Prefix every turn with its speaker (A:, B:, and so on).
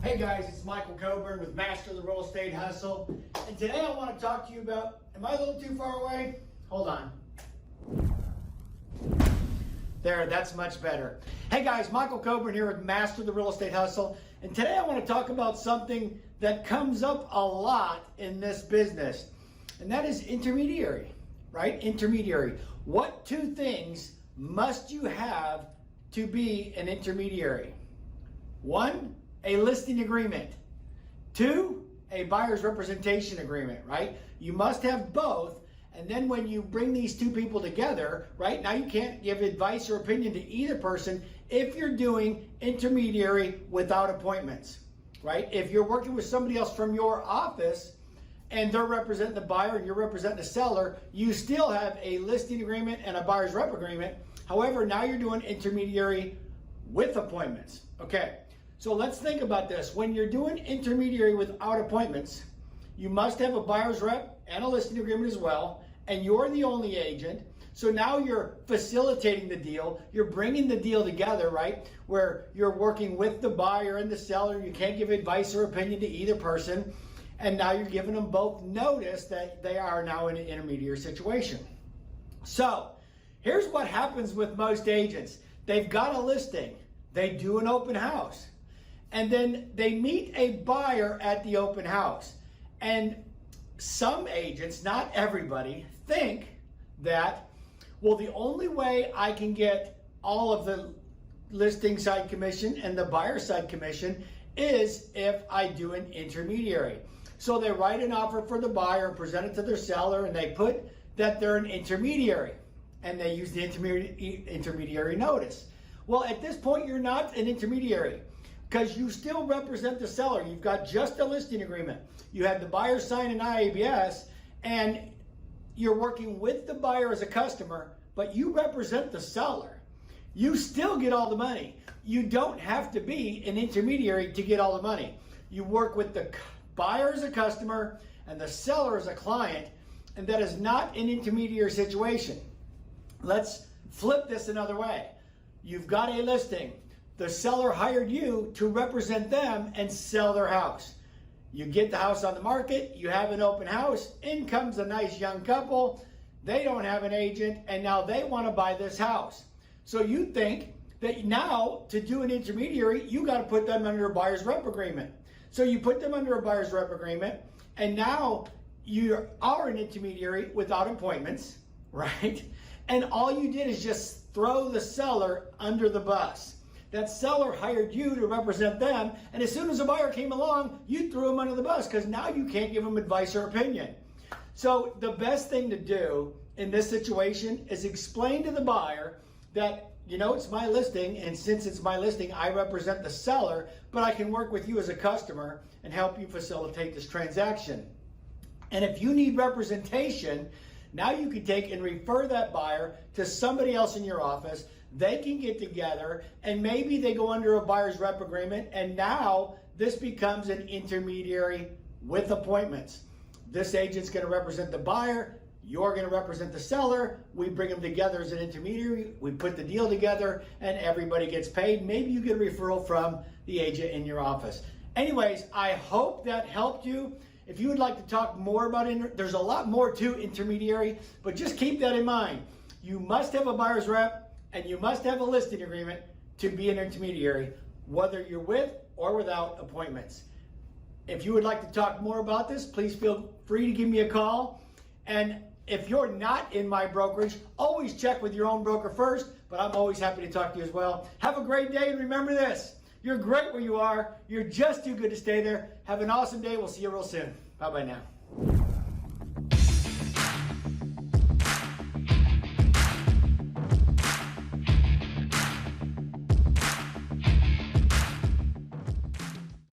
A: Hey guys, it's Michael Coburn with Master of the Real Estate Hustle. And today I want to talk to you about, am I a little too far away? Hold on. There, that's much better. Hey guys, Michael Coburn here with Master of the Real Estate Hustle. And today I want to talk about something that comes up a lot in this business. And that is intermediary, right? Intermediary. What two things must you have to be an intermediary? One, a listing agreement. Two, a buyer's representation agreement, right? You must have both. And then when you bring these two people together, right, now you can't give advice or opinion to either person if you're doing intermediary without appointments, right? If you're working with somebody else from your office and they're representing the buyer and you're representing the seller, you still have a listing agreement and a buyer's rep agreement. However, now you're doing intermediary with appointments. Okay, so let's think about this. When you're doing intermediary without appointments, you must have a buyer's rep and a listing agreement as well, and you're the only agent. So now you're facilitating the deal. You're bringing the deal together, right? Where you're working with the buyer and the seller. You can't give advice or opinion to either person. And now you're giving them both notice that they are now in an intermediary situation. So here's what happens with most agents. They've got a listing. They do an open house. And then they meet a buyer at the open house. And some agents, not everybody, think that, well, the only way I can get all of the listing side commission and the buyer side commission is if I do an intermediary. So they write an offer for the buyer and present it to their seller, and they put that they're an intermediary, and they use the intermediary notice. Well, at this point, you're not an intermediary, because you still represent the seller. You've got just a listing agreement. You have the buyer sign an IABS, and you're working with the buyer as a customer, but you represent the seller. You still get all the money. You don't have to be an intermediary to get all the money. You work with the buyer as a customer and the seller as a client, and that is not an intermediary situation. Let's flip this another way. You've got a listing. The seller hired you to represent them and sell their house. You get the house on the market, you have an open house, in comes a nice young couple, they don't have an agent, and now they want to buy this house. So you think that now to do an intermediary, you got to put them under a buyer's rep agreement. So you put them under a buyer's rep agreement, and now you are an intermediary without appointments, right? And all you did is just throw the seller under the bus. That seller hired you to represent them, and as soon as a buyer came along, you threw him under the bus because now you can't give them advice or opinion. So the best thing to do in this situation is explain to the buyer that, you know, it's my listing, and since it's my listing, I represent the seller, but I can work with you as a customer and help you facilitate this transaction. And if you need representation, now you can take and refer that buyer to somebody else in your office. They can get together and maybe they go under a buyer's rep agreement, and now this becomes an intermediary with appointments. This agent's going to represent the buyer. You're going to represent the seller. We bring them together as an intermediary. We put the deal together and everybody gets paid. Maybe you get a referral from the agent in your office. Anyways, I hope that helped you. If you would like to talk more about there's a lot more to intermediary, but just keep that in mind. You must have a buyer's rep and you must have a listing agreement to be an intermediary, whether you're with or without appointments. If you would like to talk more about this, please feel free to give me a call. And if you're not in my brokerage, always check with your own broker first, but I'm always happy to talk to you as well. Have a great day, and remember this: you're great where you are. You're just too good to stay there. Have an awesome day. We'll see you real soon. Bye-bye now.